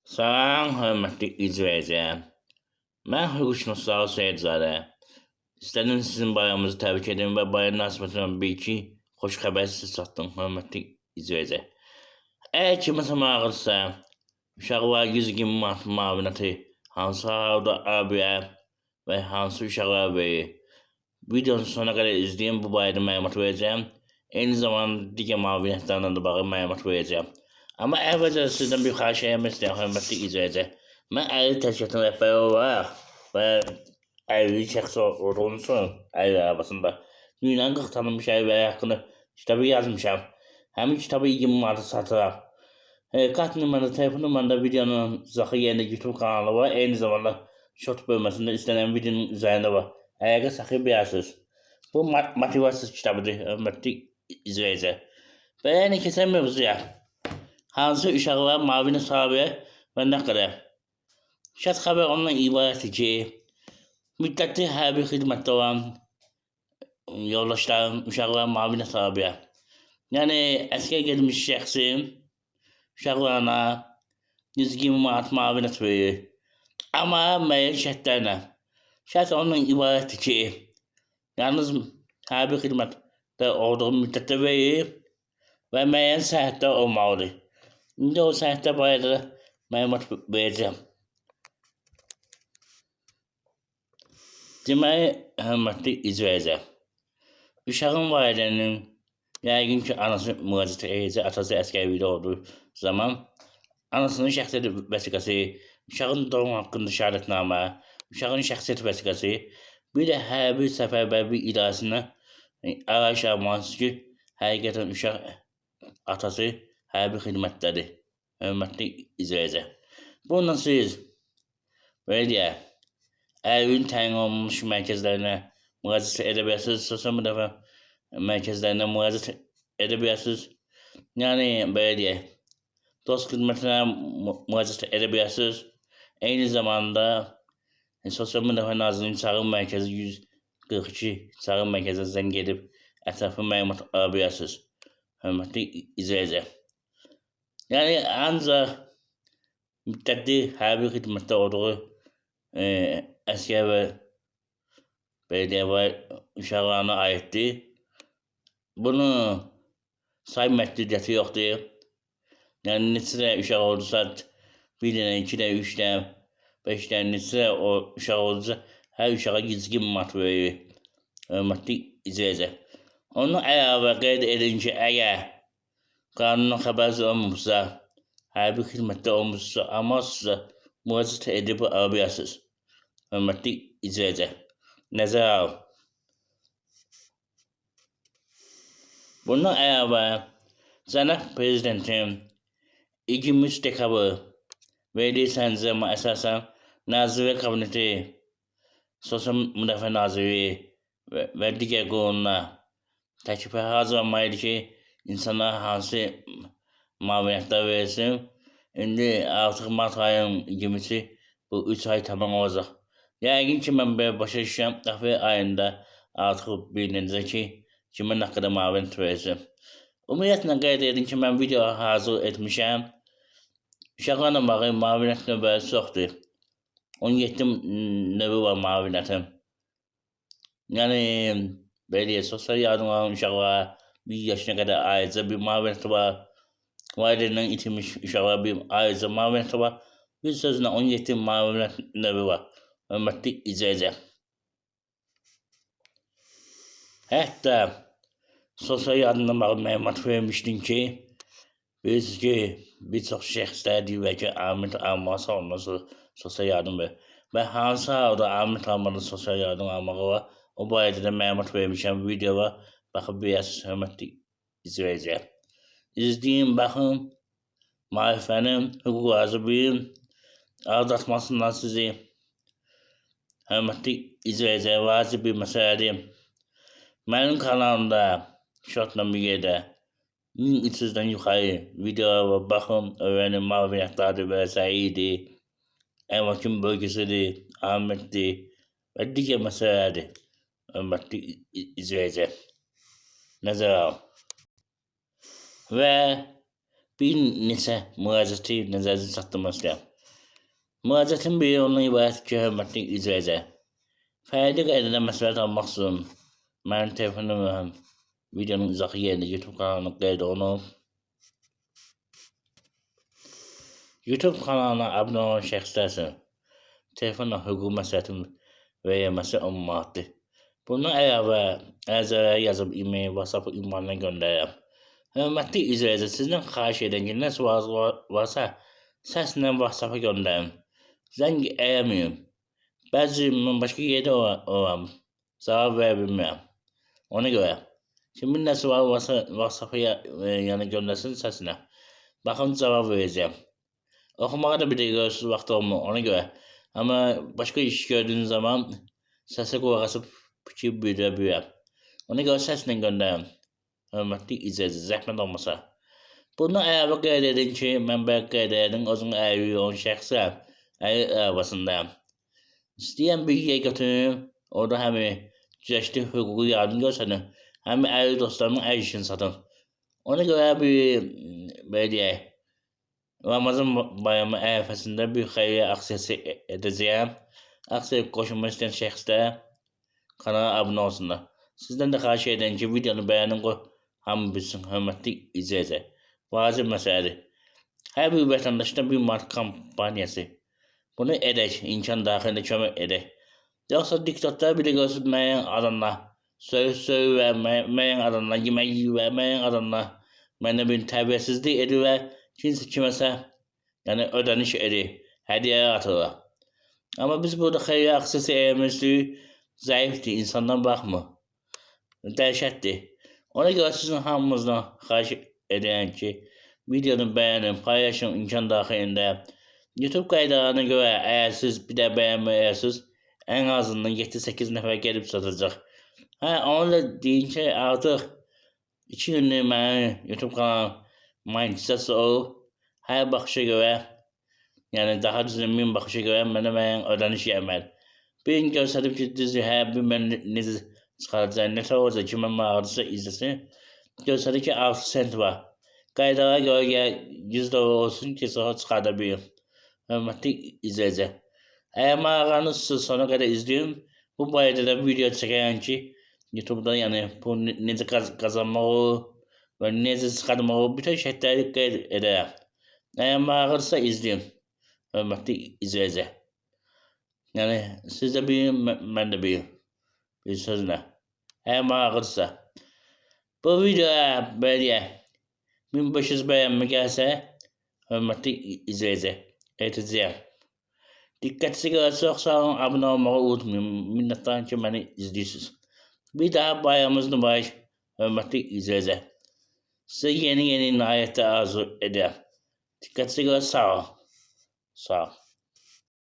Salam, hörmətli izləyicilər. Mən Hürüş Mustafa Seyidzadə. İstədim sizin bayramınızı təbrik edim və bayram münasibətilə bir-iki xoş xəbər sizə çatdım, hörmətli izləyicilər. Əgər kiməsə maraqlıdırsa, uşaqlar 120 manat müavinəti hansı halda abiyə və hansı uşaqlar verir? Videonun sonuna qədər izləyin, bu barədə məlumat verəcəm. Eyni zamanda digər müavinətlərlə də bağlı məlumat verəcəm. Amma əvvəlcə sizdən bir xahiş etmək istəyirəm, hörmətli izləyicilər. Mən əyri təşkilatının rəhbəri olaraq və əyri şəxs olduğum üçün əyri arabasında dünyanın 40 tanınmış əyriləri haqqında kitabı yazmışam. Həmin kitabı 20 manata satıram. Kart nömrəndə, telefon nömrəndə videonun izahı yerində YouTube kanalı var. Eyni zamanda short bölməsində istənilən videonun üzərində var. Əlaqə saxlaya bilərsiniz. Bu motivasiya kitabıdır, hörmətli izləyicilər. Və yəni keçən mövzuya. Hansı uşaqlar müavinət sahibi və nə qədər? Şəxs xəbər ondan ibarətdir ki, müddətli hərbi xidmətdə olan yoldaşların uşaqlar müavinət sahibi. Yəni əskər getmiş şəxsin uşaqlarına 120 manat müavinət verir. Amma müəyyən şərtlərlə. Şərt ondan ibarətdir ki, yalnız hərbi xidmətdə olduğu müddətdə verir və müəyyən səhətlər olmalıdır. İndi o səhətlər barədə məlumat verəcəm. Deməli, hörmətli izləyicilər, uşağın valideynin yəqin ki, anası müraciət edəcək, atası əskərlikdə olduğu zaman anasının şəxsiyyət vəsiqəsi, uşağın doğum haqqında şəhadətnamə, uşağın şəxsiyyət vəsiqəsi, bir də hərbi səfərbərlik idarəsindən arayış almalısınız ki, həqiqətən uşaq atası hərbi xidmətdədir, hörmətli izləyicilər. Bununla siz belə deyək, əyrin təyin olunmuş mərkəzlərinə müraciət edə bilərsiniz, sosial müdafiə mərkəzlərinə müraciət edə bilərsiniz. Yəni, belə deyək, dost xidmətinə müraciət edə bilərsiniz. Eyni zamanda Sosial Müdafiə Nazirliyinin çağrı mərkəzi 142 çağrı mərkəzinə zəng edib ətraflı məlumat ala bilərsiniz, hörmətli izləyicilər. Yəni, ancaq müddətli hərbi xidmətdə olduğu əskər və belə deyək, uşaqlarına aiddir. Bunun say məhdudiyyəti yoxdur. Yəni, neçə də uşaq olursa, 1 dənə, 2 dənə, 3 dənə, 5 dənə, neçə də uşaq olursa, hər uşağa 120 manat verir, hörmətli izləyicilər. Onun əlavə qeyd edin ki, əgər qanundan xəbərsiz olmuşsa, hərbi xidmətdə olmuşsa, amma sizə müraciət edib ala bilərsiniz, hörmətli izləyicilər. Nəzərə alın. Bundan əlavə, Cənab Prezidentin 23 dekabr verdiyi sərəncama əsasən Nazirlər Kabineti, Sosial Müdafiə Nazirliyi və digər qurumlar təklifə hazırlanmalıdır ki, insanlar hansı müavinətlər verilsin. İndi artıq mart ayının 20-si bu 3 ay tamam olacaq. Yəqin ki, mən belə başa düşürəm, aprel ayında artıq bilinəcək ki, kimə nə qədər müavinət verilsin. Ümumiyyətlə qeyd edin ki, mən video hazır etmişəm. Uşaqlarla bağlı müavinət növbəsi çoxdur. 17 növü var müavinətin. Yəni, belə deyək, sosial yardım alan uşaqlara 1 yaşına qədər ayrıca bir müavinəti var. Valideynindən itirmiş uşaqlara bir ayrıca müavinəti var. Bir sözlə 17 müavinət növü var, hörmətli izləyicilər. Hətta sosial yardımdan bağlı məlumat vermişdim ki, bilirsiniz ki, bir çox şəxslər deyirlər ki, aliment alması ondan sonra sosial yardım verir. Və hansı halda aliment almadan sosial yardım almağı var, o barədə də məlumat vermişəm, video var, baxıb bilirsiniz, hörmətli izləyicilər. İzləyin, baxın, maariflənin, hüquqlarınızı bilin, aldatmasınlar sizi. Hörmətli izləyicilər, vacib bir məsələdir. Mənim kanalımda shortla müqedə 1300-dən yuxarı videolara baxın, öyrənin, müavinətlərdir, vəsaidir, əməkçinin bölgəsidir, alimentdir və digər məsələlərdir, hörmətli izləyicilər. Nəzərə alın. Və bir neçə müraciəti nəzərinizə çatdırmaq istəyirəm. Müracaatım bir ondan ibaret ki, hörmətli icraçı. Fərdi qaydada məsləhət almaq üçün mənim telefonumu həm videonun uzaq yerində YouTube kanalına qeyd olunub. YouTube kanalına abunə olan şəxslər üçün telefonla hüquq məsləhətin verilməsi 10 manatdır. Bundan əlavə ərizələri yazıb e-mail, WhatsApp ünvanına göndərirəm. Hörmətli icraçı, sizdən xahiş edən ki, nə sualınız varsa səslə WhatsApp-a göndərin. Zəng eləməyin. Bəzi mən başqa yerdə olam, cavab verə bilmirəm. Ona görə kimin nə sualı varsa WhatsApp-a göndərsin səsinə. Baxın, cavab verəcəm. Oxumağa da bir də görürsünüz, vaxt olmur, ona görə. Amma başqa iş gördüyünüz zaman səsə qulaq asıb fikir bildirə bilirəm. Ona görə səslə göndərin. Hörmətli icraçı, zəhmət olmasa. Bundan əlavə qeyd edin ki, mən belə qeyd edin, özünün əyri olan şəxsəm, əyri arabasındayım. İstəyən bir yer götürün, orada həm güzəştli hüquqi yardım göstərin, həm əyri dostlarımın əl işini satın. Ona görə belə deyək, Ramazan bayramı ərəfəsində bir xeyriyyə aksiyası edəcəyəm. Aksiyaya qoşulmaq istəyən şəxslər kanala abunə olsunlar. Sizdən də xahiş edən ki, videonu bəyənin, qoy hamı bilsin, hörmətli icraçı. Vacib məsələdir. Hər bir vətəndaşda bir manat kampaniyası. Bunu edək, imkan daxilində kömək edək. Yoxsa diktatlar bir də görsün, müəyyən adamlar söyür və müəyyən adamlar yemək yiyir və müəyyən adamlar mənə bir tərbiyəsizlik edir və kiməsə ödəniş edir, hədiyyələr atırlar. Amma biz burada xeyriyyə aksiyası eləmişdik, zəifdir, insandan baxmır. Dəhşətdir. Ona görə sizin hamımızdan xahiş edirəm ki, videonu bəyənin, paylaşın imkan daxilində. YouTube qaydalarına görə əgər siz bir də bəyənməyirsiniz, ən azından 7-8 nəfər gəlib satacaq. Onu da deyin ki, artıq 2 gündür mənim YouTube kanalım monetizasiya olub. Hər baxışa görə, daha düzgün 1000 baxışa görə mənə müəyyən ödəniş gəlməlidir. Bir gün göstərib ki, düzdür, bir mən necə çıxaracaq, nə olacaq ki, mən maraqlısı izləsin. Göstərib ki, 6 sent var. Qaydalara görə 100 dolar olsun ki, sonra çıxarda bilim. Hörmətli icraçı. Əgər maraqlanırsınızsa sona qədər izləyin. Bu barədə də video çəkərəm ki, YouTube'da pul necə qazanmaq olur və necə çıxarmaq olur, bütün şərtləri qeyd edərəm. Əgər maraqlıdırsa izləyin. Hörmətli icraçı. Siz də bilin, mən də bilin. Bir sözlə. Əgər maraqlıdırsa. Bu videoya belə deyək, 1500 bəyənmə gəlsə, hörmətli icraçı, etəcəyəm. Diqqətinizi görə çox sağ olun, abunə olmağı unutmayın. Minnətdaram ki, məni izləyirsiniz. Bir daha bayramımız mübarək, hörmətli icraçı. Sizə yeni nailiyyətlər arzu edirəm. Diqqətinizi görə sağ olun. Sağ olun.